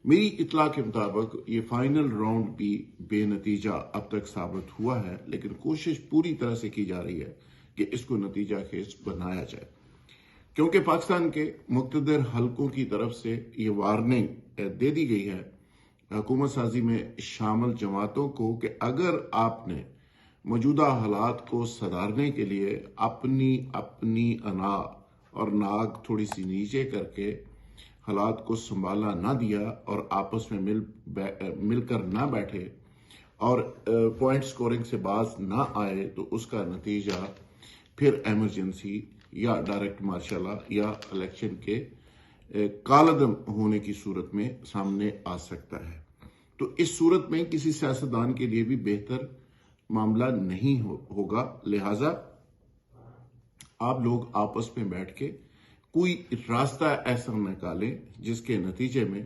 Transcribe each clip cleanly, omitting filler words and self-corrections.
میری اطلاع کے مطابق یہ فائنل راؤنڈ بھی بے نتیجہ اب تک ثابت ہوا ہے، لیکن کوشش پوری طرح سے کی جا رہی ہے کہ اس کو نتیجہ خیز بنایا جائے، کیونکہ پاکستان کے مقتدر حلقوں کی طرف سے یہ وارننگ دے دی گئی ہے حکومت سازی میں شامل جماعتوں کو کہ اگر آپ نے موجودہ حالات کو سدھارنے کے لیے اپنی انا اور ناک تھوڑی سی نیچے کر کے حالات کو سنبھالنا نہ دیا اور آپس میں مل کر نہ بیٹھے اور پوائنٹ سکورنگ سے باز نہ آئے، تو اس کا نتیجہ پھر ایمرجنسی یا ڈائریکٹ مارشل لا یا الیکشن کے کالعدم ہونے کی صورت میں سامنے آ سکتا ہے۔ تو اس صورت میں کسی سیاستدان کے لیے بھی بہتر معاملہ نہیں ہوگا، لہٰذا آپ لوگ آپس میں بیٹھ کے کوئی راستہ ایسا نکالیں جس کے نتیجے میں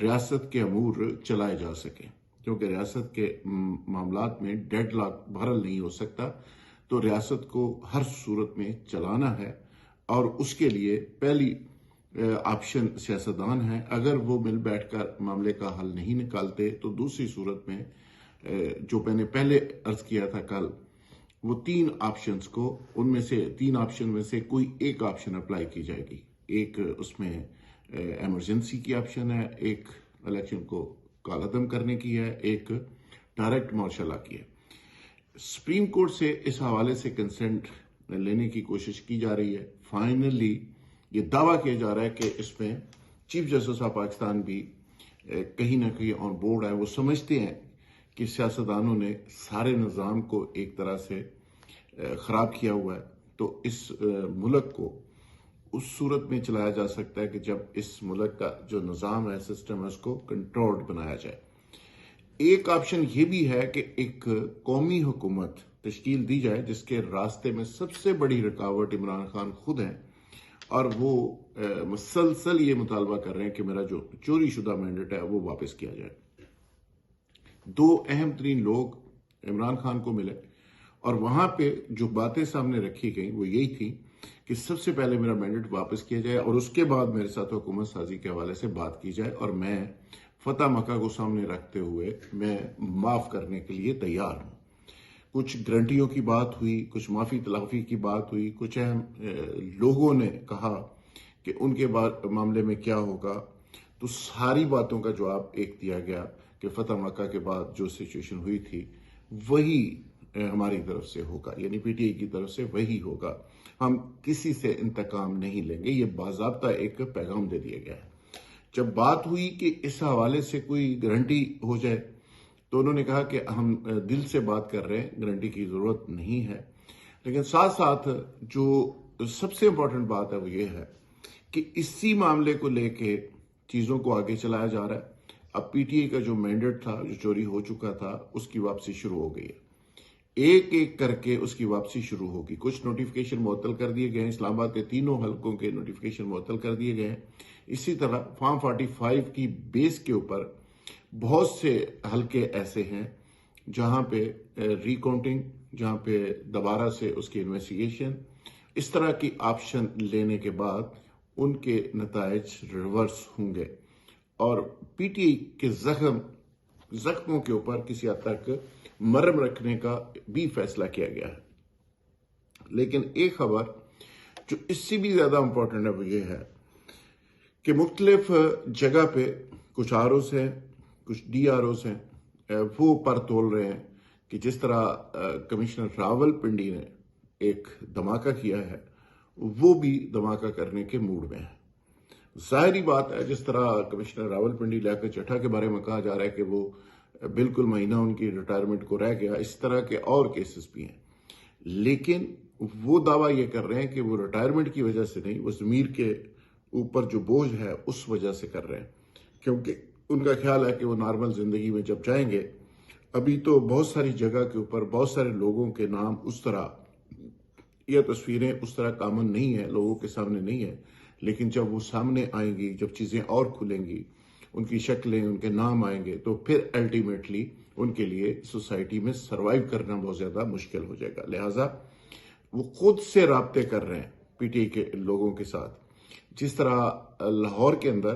ریاست کے امور چلائے جا سکیں، کیونکہ ریاست کے معاملات میں ڈیڈ لاک بہرحال نہیں ہو سکتا، تو ریاست کو ہر صورت میں چلانا ہے اور اس کے لیے پہلی آپشن سیاستدان ہے۔ اگر وہ مل بیٹھ کر معاملے کا حل نہیں نکالتے تو دوسری صورت میں جو میں نے پہلے عرض کیا تھا کل، وہ تین آپشن میں سے کوئی ایک آپشن اپلائی کی جائے گی۔ ایک اس میں ایمرجنسی کی آپشن ہے، ایک الیکشن کو کالعدم کرنے کی ہے، ایک ڈائریکٹ مارشل لا کی ہے۔ سپریم کورٹ سے اس حوالے سے کنسنٹ لینے کی کوشش کی جا رہی ہے۔ فائنلی یہ دعویٰ کیا جا رہا ہے کہ اس میں چیف جسٹس آف پاکستان بھی کہیں نہ کہیں آن بورڈ ہے۔ وہ سمجھتے ہیں کہ سیاستدانوں نے سارے نظام کو ایک طرح سے خراب کیا ہوا ہے، تو اس ملک کو اس صورت میں چلایا جا سکتا ہے کہ جب اس ملک کا جو نظام ہے، سسٹم ہے، اس کو کنٹرولڈ بنایا جائے۔ ایک آپشن یہ بھی ہے کہ ایک قومی حکومت تشکیل دی جائے جس کے راستے میں سب سے بڑی رکاوٹ عمران خان خود ہیں، اور وہ مسلسل یہ مطالبہ کر رہے ہیں کہ میرا جو چوری شدہ مینڈیٹ ہے وہ واپس کیا جائے۔ دو اہم ترین لوگ عمران خان کو ملے اور وہاں پہ جو باتیں سامنے رکھی گئیں وہ یہی تھی کہ سب سے پہلے میرا مینڈیٹ واپس کیا جائے اور اس کے بعد میرے ساتھ حکومت سازی کے حوالے سے بات کی جائے، اور میں فتح مکہ کو سامنے رکھتے ہوئے میں معاف کرنے کے لیے تیار ہوں۔ کچھ گارنٹیوں کی بات ہوئی، کچھ معافی تلافی کی بات ہوئی، کچھ اہم لوگوں نے کہا کہ ان کے معاملے میں کیا ہوگا، تو ساری باتوں کا جواب ایک دیا گیا کہ فتح مکہ کے بعد جو سچویشن ہوئی تھی وہی ہماری طرف سے ہوگا، یعنی پی ٹی آئی کی طرف سے وہی ہوگا، ہم کسی سے انتقام نہیں لیں گے۔ یہ باضابطہ ایک پیغام دے دیا گیا ہے۔ جب بات ہوئی کہ اس حوالے سے کوئی گارنٹی ہو جائے تو انہوں نے کہا کہ ہم دل سے بات کر رہے ہیں، گارنٹی کی ضرورت نہیں ہے، لیکن ساتھ ساتھ جو سب سے امپورٹنٹ بات ہے وہ یہ ہے کہ اسی معاملے کو لے کے چیزوں کو آگے چلایا جا رہا ہے۔ اب پی ٹی آئی کا جو مینڈیٹ تھا، جو چوری ہو چکا تھا، اس کی واپسی شروع ہو گئی ہے، ایک ایک کر کے اس کی واپسی شروع ہوگی۔ کچھ نوٹیفیکیشن معطل کر دیے گئے ہیں، اسلام آباد کے تینوں حلقوں کے نوٹیفیکیشن معطل کر دیے گئے ہیں۔ اسی طرح فارم 45 کی بیس کے اوپر بہت سے حلقے ایسے ہیں جہاں پہ ری کاؤنٹنگ، جہاں پہ دوبارہ سے اس کی انویسٹیگیشن، اس طرح کی آپشن لینے کے بعد ان کے نتائج ریورس ہوں گے، اور پی ٹی آئی کے زخموں کے اوپر کسی حد تک مرہم رکھنے کا بھی فیصلہ کیا گیا ہے۔ لیکن ایک خبر جو اس سے بھی زیادہ امپورٹنٹ ہے وہ یہ ہے کہ مختلف جگہ پہ کچھ آر اوز ہیں، کچھ ڈی آر اوز ہیں، وہ پر تول رہے ہیں کہ جس طرح کمشنر راول پنڈی نے ایک دھماکہ کیا ہے، وہ بھی دھماکہ کرنے کے موڈ میں ہے۔ ظاہری بات ہے، جس طرح کمشنر راول پنڈی لیاقت چٹھا کے بارے میں کہا جا رہا ہے کہ وہ بالکل مہینہ ان کی ریٹائرمنٹ کو رہ گیا، اس طرح کے اور کیسز بھی ہیں، لیکن وہ دعویٰ یہ کر رہے ہیں کہ وہ ریٹائرمنٹ کی وجہ سے نہیں، وہ ضمیر کے اوپر جو بوجھ ہے اس وجہ سے کر رہے ہیں، کیونکہ ان کا خیال ہے کہ وہ نارمل زندگی میں جب جائیں گے، ابھی تو بہت ساری جگہ کے اوپر بہت سارے لوگوں کے نام اس طرح یا تصویریں اس طرح کامن نہیں ہیں، لوگوں کے سامنے نہیں ہیں، لیکن جب وہ سامنے آئیں گی، جب چیزیں اور کھلیں گی، ان کی شکلیں، ان کے نام آئیں گے، تو پھر الٹیمیٹلی ان کے لیے سوسائٹی میں سروائیو کرنا بہت زیادہ مشکل ہو جائے گا۔ لہٰذا وہ خود سے رابطے کر رہے ہیں پی ٹی آئی کے لوگوں کے ساتھ۔ جس طرح لاہور کے اندر